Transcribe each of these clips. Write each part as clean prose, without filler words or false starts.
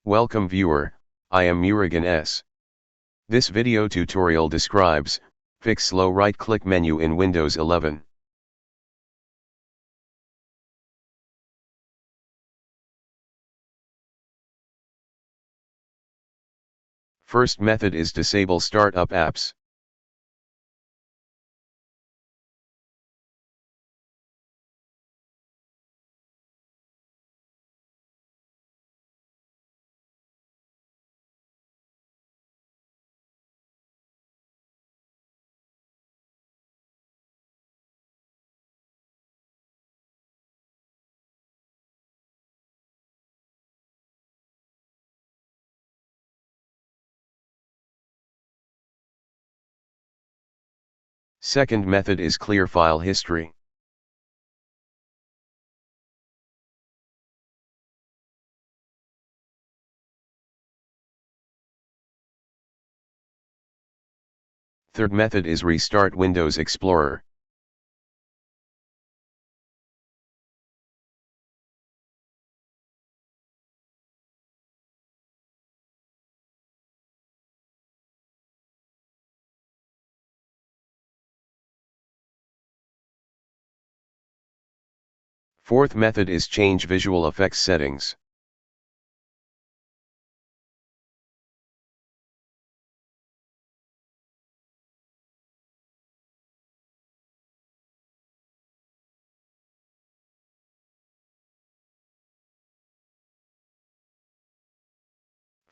Welcome viewer, I am Murugan S. This video tutorial describes, fix slow right-click menu in Windows 11. First method is disable startup apps. Second method is clear file history. Third method is restart Windows Explorer. Fourth method is change visual effects settings.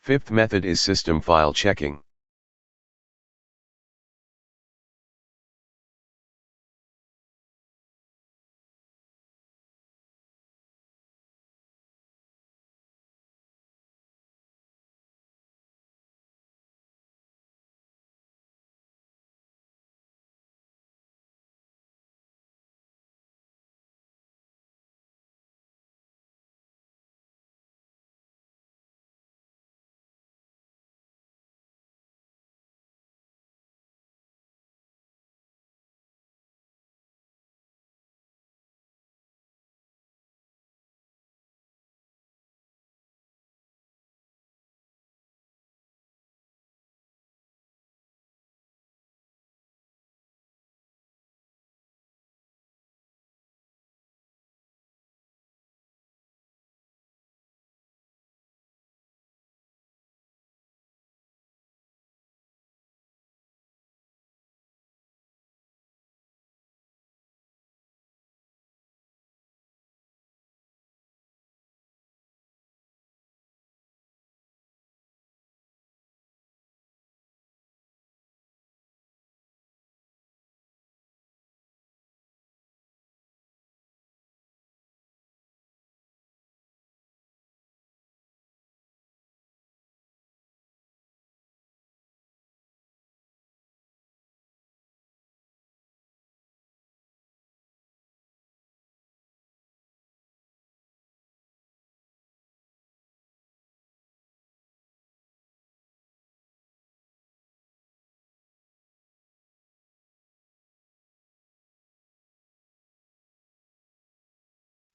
Fifth method is system file checking.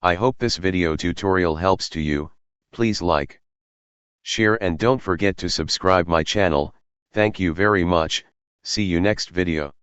I hope this video tutorial helps to you. Please like, share and don't forget to subscribe my channel. Thank you very much. See you next video.